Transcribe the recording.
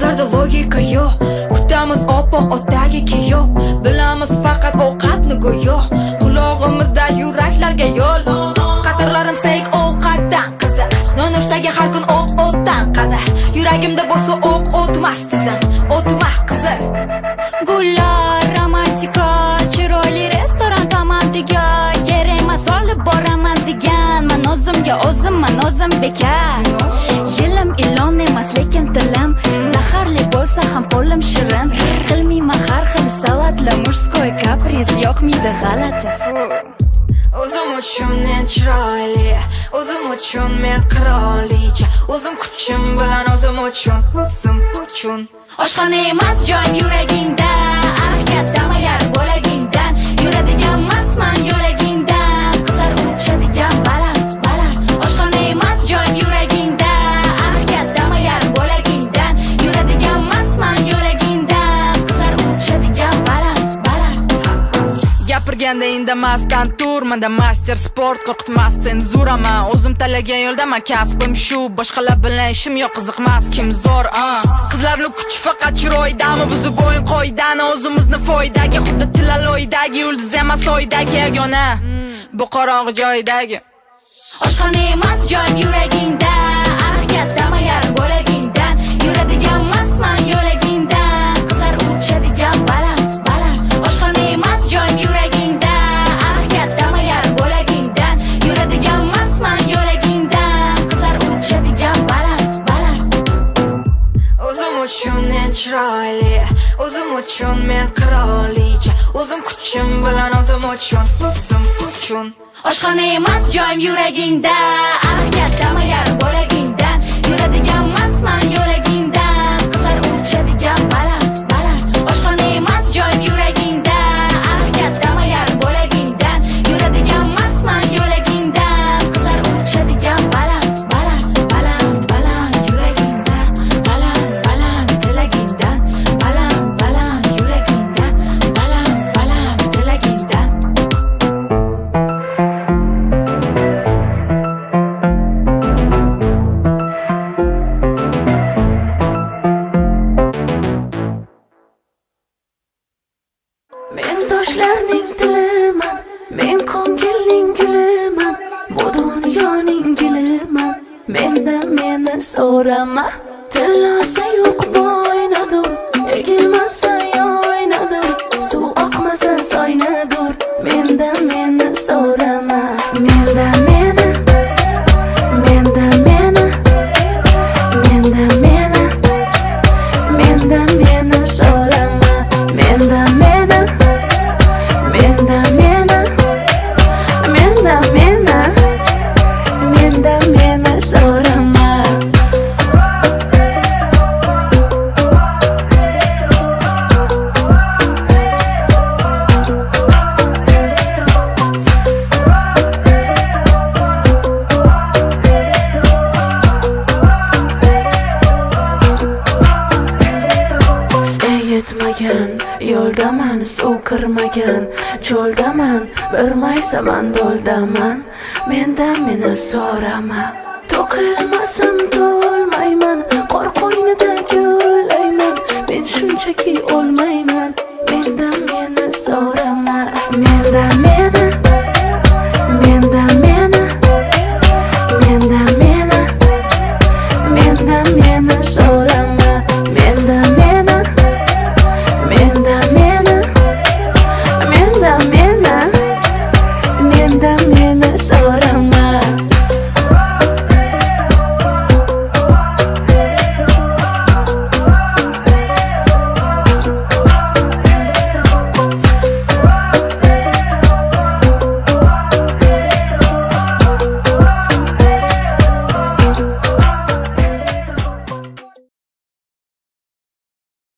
Ko'zlarda logika yo'q, kutamiz oppoq otdagi kiyov. Bilamiz faqat ovqatni go'yo, qulog'imizda yuraklarga yo'l. Qatorlarim sayq ovqatdan qiziq, nonushtaga har kun o'tdan qaza. Yuragimda bo'lsa o'tmas tizim, o'tmas qizil. Gullar romantika, chiroyli restoran tomondiga, kerak emas olib boraman degan. Men o'zim bekar. Yilim ilon emas lekin tilim, zaharli bo'lsa ham qo'lim shirin. Qilmayman har xil salatli murskoy kapriz, yoqmaydi g'alati. O'zim uchun men chiroyli, o'zim uchun men qirolicha, o'zim kuchim bilan o'zim uchun. Oshxona emas joyim yuragingda, kattama yar bo'lagingdan. Yuradigan emasman yo'lagingdan, qizlar uchadigan baland. Oshxona emas joyim yuragingda, kattama yar bo'lagingdan. Yuradigan emasman yo'lagingdan, qizlar uchadigan baland. Gapirganda indamasdan tur, menda master sport, qo'rqitmas senzurama. O'zim tanlagan yo'ldaman, kasbim shu, boshqalar bilan ishim yo'q, qiziqmas kim zo'r. Qizlarning kuchi faqat chiroydami, buzib o'yin qoidani, o'zimizni foydaga, xuddi tilaloydagi yulduz emas oydagi yagona, bu qorong'i joydagi. Oshxona emas joyim yuragingda, kattama yar bo'lagingdan. Yuradigan emasman yo'lagingdan, qizlar uchadigan baland. Oshxona emas joyim yuragingda, kattama yar bo'lagingdan. Yuradigan emasman yo'lagingdan, qizlar uchadigan baland. O'zim uchun men chiroyli, o'zim uchun men qirolicha, o'zim kuchim bilan o'zim uchun. Oshxona emas joyim yuragingda, kattama yar bo'lagingdan. Yuradigan emasman yo'lagingdan, qizlar uchadigan baland. Oshxona emas joyim yuragingda, kattama yar bo'lagingdan. Yuradigan emasman yo'lagingdan, qizlar uchadigan baland. Yuragingdan, baland tilagingdan. Baland yuragingdan, baland tilagingdan. Men toshlarning tiliman, men ko'ngilning guliman, bu dunyoning giliman. Mendan meni so'rama, tillosi yo'q bo'ynadur, egilmasa yoynadur, suv oqmasa soynadur. Mendan meni so'rama, mendan meni so'rama, mendan meni so'rama. Yetmagan yo'ldaman, suv kirmagan cho'ldaman, bir maysaman do'ldaman. Mendan meni so'rama, to'kilmasam to'lmayman, qor qo'ynida gullayman. Men shunchaki o'lmayman, mendan meni so'rama, mendan